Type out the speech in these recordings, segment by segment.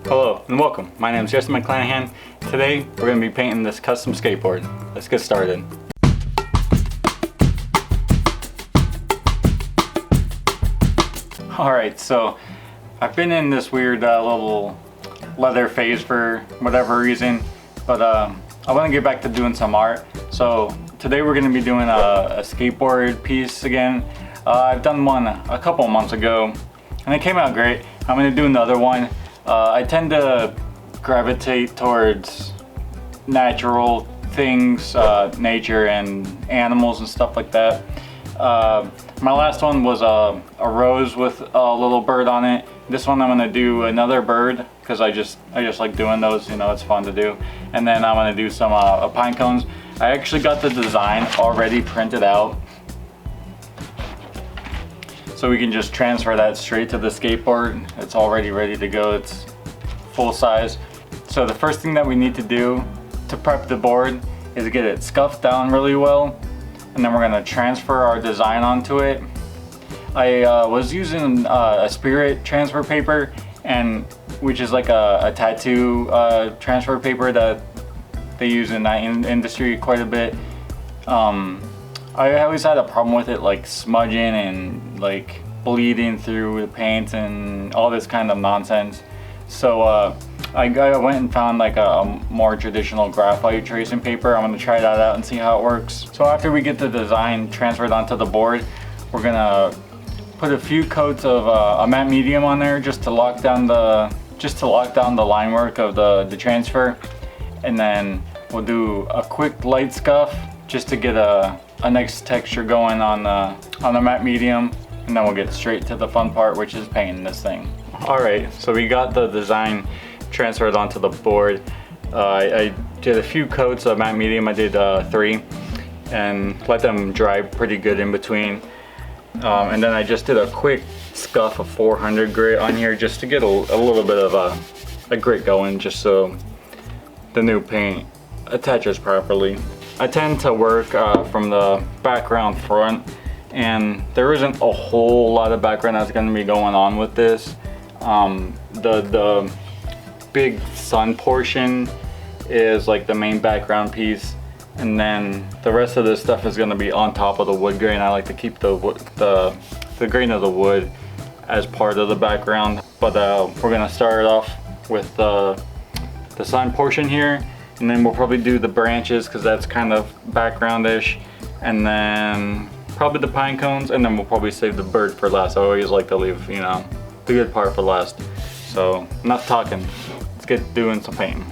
Hello and welcome. My name is JesseMcDesign. Today we're going to be painting this custom skateboard. Let's get started. Alright, so I've been in this weird little leather phase for whatever reason, but I want to get back to doing some art. So today we're going to be doing a skateboard piece again. I've done one a couple months ago and it came out great. I'm going to do another one. I tend to gravitate towards natural things, nature and animals and stuff like that. My last one was a rose with a little bird on it. This one I'm going to do another bird because I just like doing those, you know, it's fun to do. And then I'm going to do some pine cones. I actually got the design already printed out, so we can just transfer that straight to the skateboard. It's already ready to go. It's full size. So the first thing that we need to do to prep the board is get it scuffed down really well, and then we're going to transfer our design onto it. I was using a Spirit transfer paper, and which is like a tattoo transfer paper that they use in that industry quite a bit. I always had a problem with it, like smudging and like bleeding through the paint and all this kind of nonsense. So I went and found like a more traditional graphite tracing paper. I'm going to try that out and see how it works. So after we get the design transferred onto the board, we're going to put a few coats of a matte medium on there just to lock down the line work of the transfer, and then we'll do a quick light scuff just to get a nice texture going on the matte medium, and then we'll get straight to the fun part, which is painting this thing. Alright, so we got the design transferred onto the board. I did a few coats of matte medium. I did 3 and let them dry pretty good in between. And then I just did a quick scuff of 400 grit on here just to get a little bit of a grit going, just so the new paint attaches properly. I tend to work from the background front, and there isn't a whole lot of background that's going to be going on with this. The big sun portion is like the main background piece, and then the rest of this stuff is going to be on top of the wood grain. I like to keep the grain of the wood as part of the background, but we're going to start off with the sun portion here, and then we'll probably do the branches because that's kind of background-ish, and then probably the pine cones, and then we'll probably save the bird for last. I always like to leave, you know, the good part for last. So enough talking, let's get doing some painting.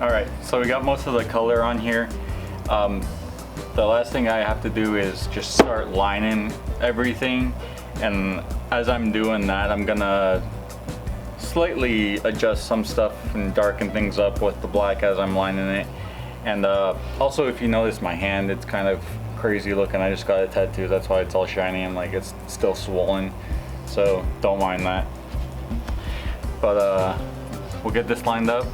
Alright, so we got most of the color on here. The last thing I have to do is just start lining everything, and as I'm doing that, I'm gonna slightly adjust some stuff and darken things up with the black as I'm lining it. And also, if you notice my hand, it's kind of crazy looking. I just got a tattoo, that's why it's all shiny and like it's still swollen, so don't mind that. But we'll get this lined up,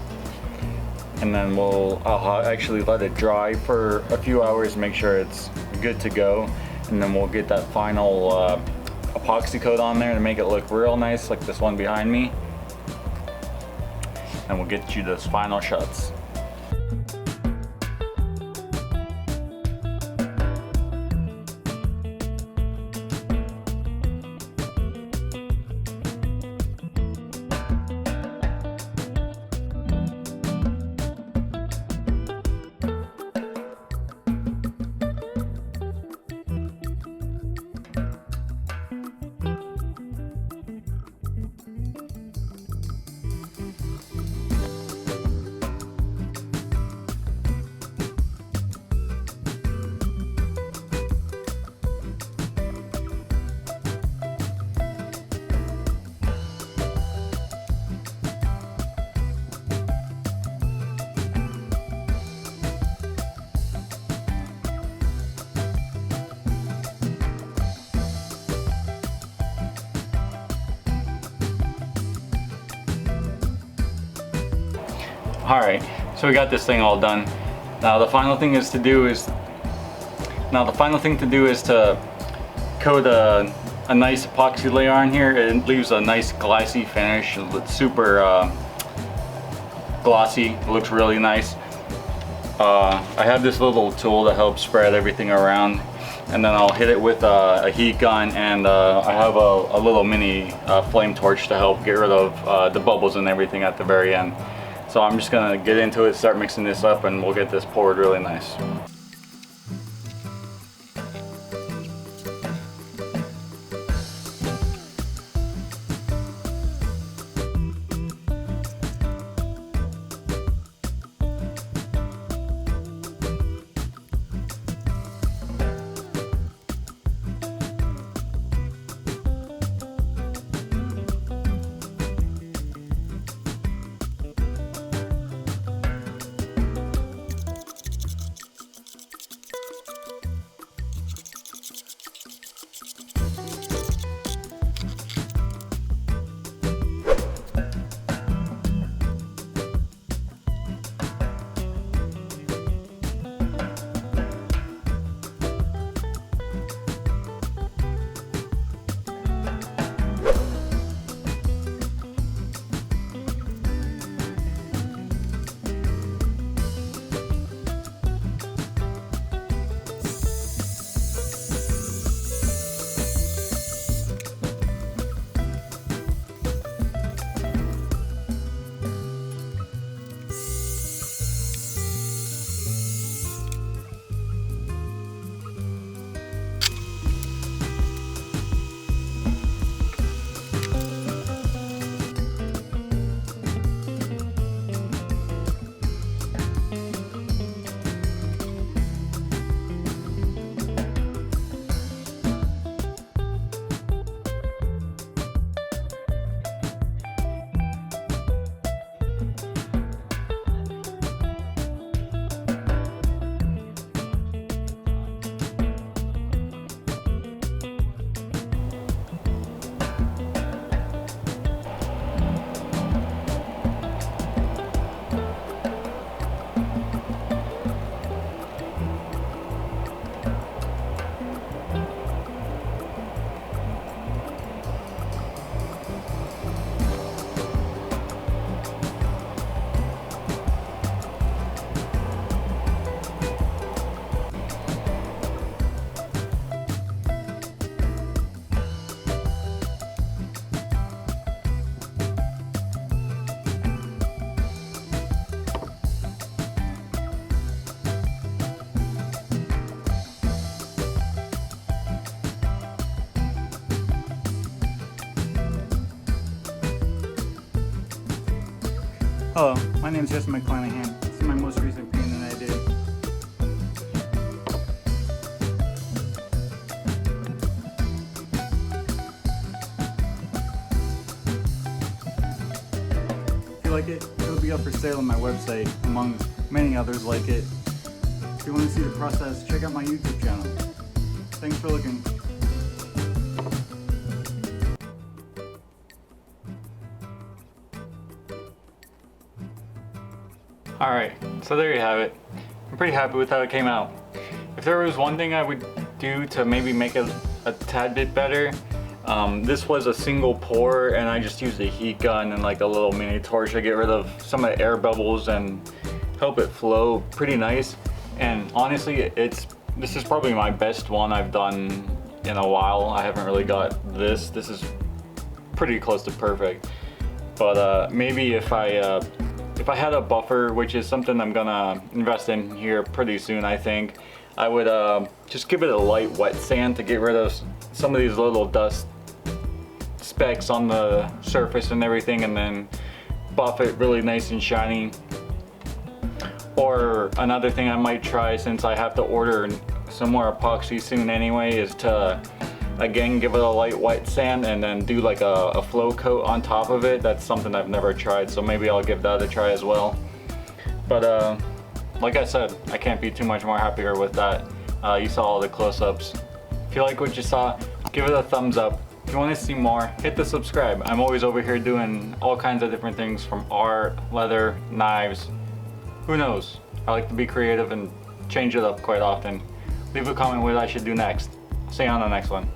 and then I'll actually let it dry for a few hours, make sure it's good to go, and then we'll get that final epoxy coat on there to make it look real nice, like this one behind me, and we'll get you those final shots. Alright, so we got this thing all done. Now the final thing to do is to coat a nice epoxy layer on here. It leaves a nice glassy finish. It's super glossy. It looks really nice. I have this little tool to help spread everything around, and then I'll hit it with a heat gun, and I have a little mini flame torch to help get rid of the bubbles and everything at the very end. So I'm just gonna get into it, start mixing this up, and we'll get this poured really nice. Hello, my name is JesseMcDesign. most recent painting I did. If you like it, it'll be up for sale on my website, among many others like it. If you want to see the process, check out my YouTube channel. Thanks for looking. Alright, so there you have it. I'm pretty happy with how it came out. If there was one thing I would do to maybe make it a tad bit better, this was a single pour and I just used a heat gun and like a little mini torch to get rid of some of the air bubbles and help it flow pretty nice. And honestly, this is probably my best one I've done in a while. I haven't really got this. This is pretty close to perfect. But maybe if I had a buffer, which is something I'm gonna invest in here pretty soon, I think, I would just give it a light wet sand to get rid of some of these little dust specks on the surface and everything, and then buff it really nice and shiny. Or another thing I might try, since I have to order some more epoxy soon anyway, is to again give it a light wet sand and then do like a flow coat on top of it. That's something I've never tried, so maybe I'll give that a try as well. But like I said, I can't be too much more happier with that. You saw all the close-ups. If you like what you saw, give it a thumbs up. If you want to see more, hit the subscribe. I'm always over here doing all kinds of different things, from art, leather, knives, who knows. I like to be creative and change it up quite often. Leave a comment what I should do next. See you on the next one.